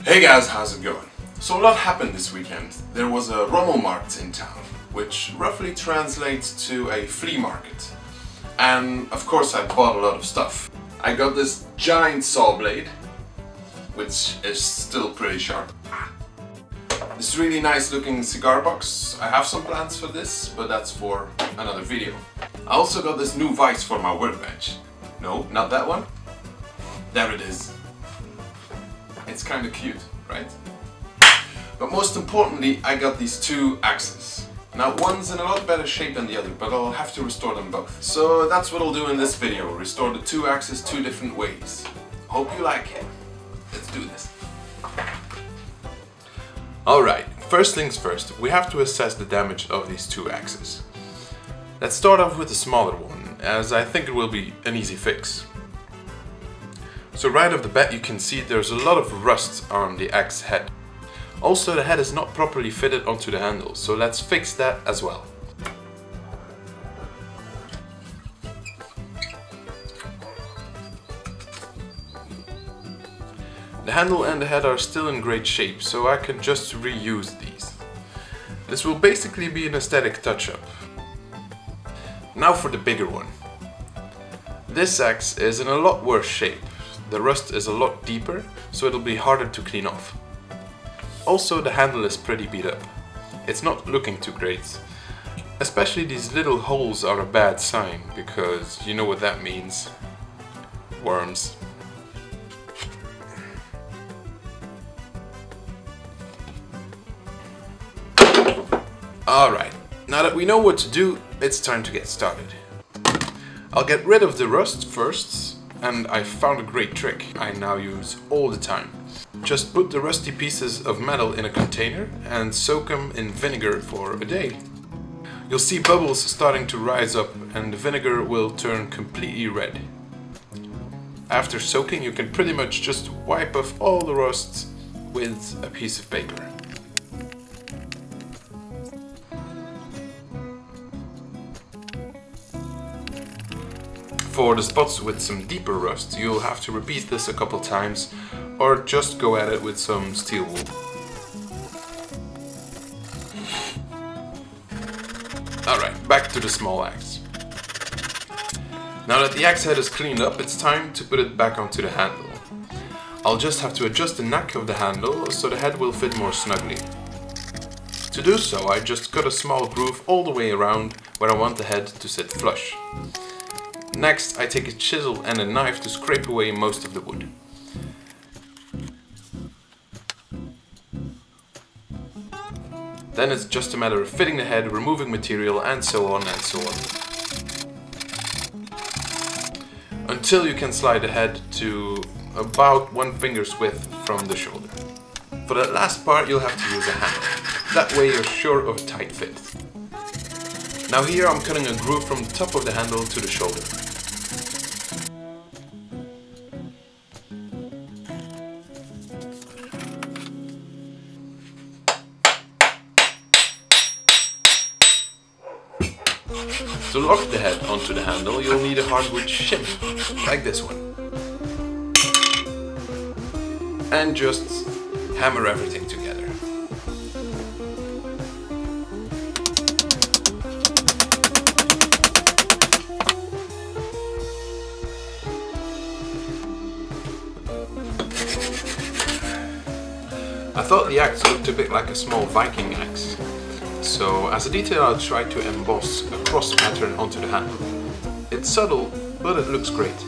Hey guys, how's it going? So a lot happened this weekend. There was a Rommelmarkt in town, which roughly translates to a flea market. And of course I bought a lot of stuff. I got this giant saw blade, which is still pretty sharp. This really nice looking cigar box. I have some plans for this, but that's for another video. I also got this new vise for my workbench. No, not that one. There it is. It's kind of cute, right? But most importantly, I got these two axes. Now one's in a lot better shape than the other, but I'll have to restore them both. So that's what I'll do in this video, restore the two axes two different ways. Hope you like it. Let's do this. Alright, first things first, we have to assess the damage of these two axes. Let's start off with the smaller one, as I think it will be an easy fix. So right off the bat you can see there's a lot of rust on the axe head. Also the head is not properly fitted onto the handle, so let's fix that as well. The handle and the head are still in great shape, so I can just reuse these. This will basically be an aesthetic touch-up. Now for the bigger one. This axe is in a lot worse shape. The rust is a lot deeper, so it'll be harder to clean off. Also the handle is pretty beat up. It's not looking too great. Especially these little holes are a bad sign, because you know what that means. Worms. Alright, now that we know what to do, it's time to get started. I'll get rid of the rust first. And I found a great trick I now use all the time. Just put the rusty pieces of metal in a container and soak them in vinegar for a day. You'll see bubbles starting to rise up and the vinegar will turn completely red. After soaking you can pretty much just wipe off all the rust with a piece of paper. For the spots with some deeper rust, you'll have to repeat this a couple times or just go at it with some steel wool. Alright, back to the small axe. Now that the axe head is cleaned up, it's time to put it back onto the handle. I'll just have to adjust the neck of the handle so the head will fit more snugly. To do so, I just cut a small groove all the way around where I want the head to sit flush. Next, I take a chisel and a knife to scrape away most of the wood. Then it's just a matter of fitting the head, removing material and so on and so on. Until you can slide the head to about 1 finger's width from the shoulder. For that last part you'll have to use a hammer. That way you're sure of a tight fit. Now here I'm cutting a groove from the top of the handle to the shoulder. To lock the head onto the handle, you'll need a hardwood shim, like this one. And just hammer everything together. I thought the axe looked a bit like a small Viking axe. So as a detail I'll try to emboss a cross pattern onto the handle. It's subtle, but it looks great.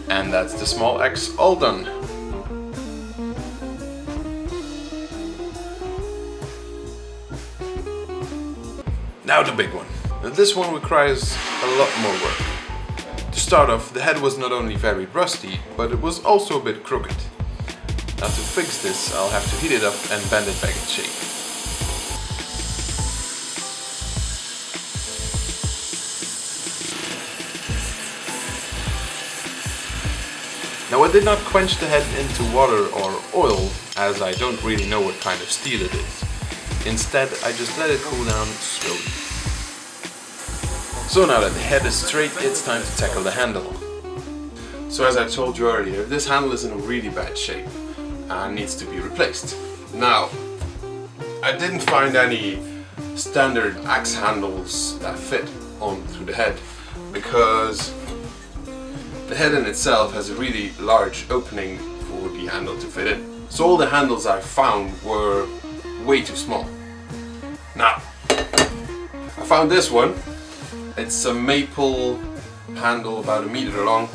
And that's the small axe all done. Now the big one. Now this one requires a lot more work. To start off, the head was not only very rusty, but it was also a bit crooked. Now to fix this, I'll have to heat it up and bend it back in shape. Now I did not quench the head into water or oil, as I don't really know what kind of steel it is. Instead, I just let it cool down slowly. So now that the head is straight, it's time to tackle the handle. So as I told you earlier, this handle is in really bad shape and needs to be replaced. Now, I didn't find any standard axe handles that fit onto the head, because the head in itself has a really large opening for the handle to fit in. So all the handles I found were way too small. Now, I found this one. It's a maple handle about 1 meter long,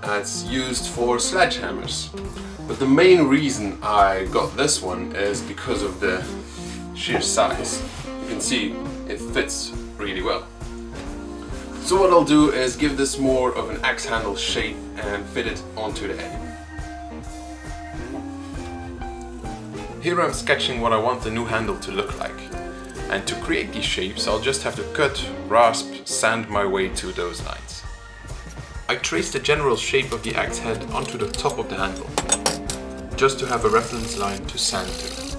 and it's used for sledgehammers. But the main reason I got this one is because of the sheer size. You can see it fits really well. So what I'll do is give this more of an axe handle shape and fit it onto the head. Here I'm sketching what I want the new handle to look like. And to create these shapes, I'll just have to cut, rasp, sand my way to those lines. I traced the general shape of the axe head onto the top of the handle, just to have a reference line to sand to.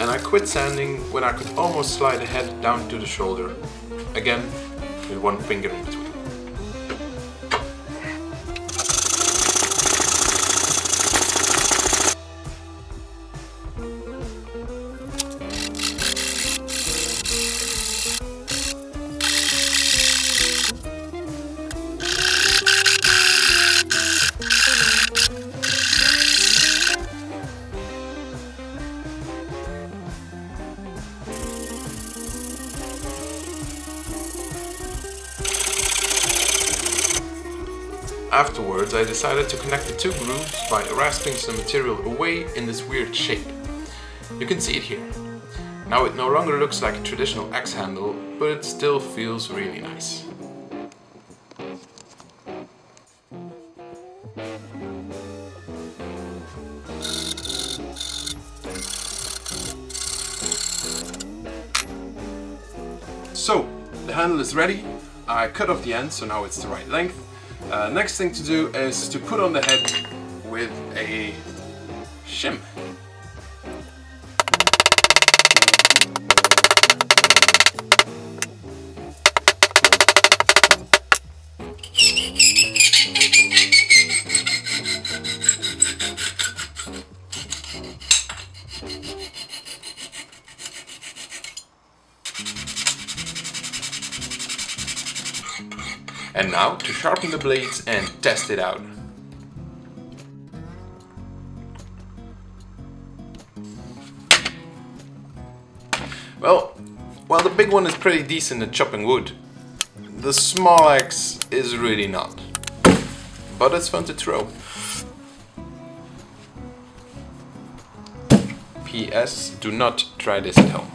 And I quit sanding when I could almost slide the head down to the shoulder, again with one finger in between. Afterwards, I decided to connect the two grooves by rasping some material away in this weird shape. You can see it here. Now it no longer looks like a traditional axe handle, but it still feels really nice. So, the handle is ready. I cut off the end, so now it's the right length. Next thing to do is to put on the head with a shim. And now to sharpen the blades and test it out. Well, while the big one is pretty decent at chopping wood, the small axe is really not. But it's fun to throw. PS, do not try this at home.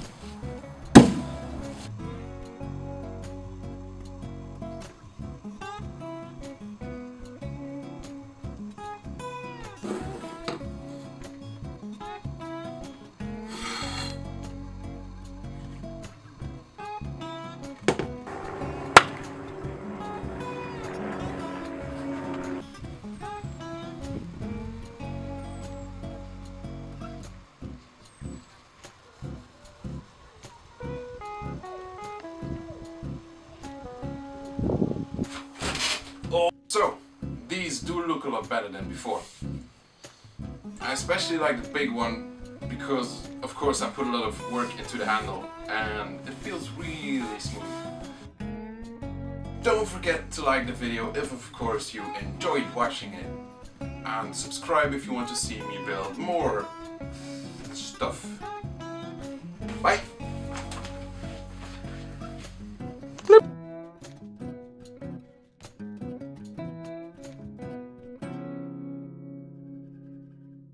So, these do look a lot better than before. I especially like the big one because, of course, I put a lot of work into the handle and it feels really smooth. Don't forget to like the video if, of course, you enjoyed watching it, and subscribe if you want to see me build more stuff.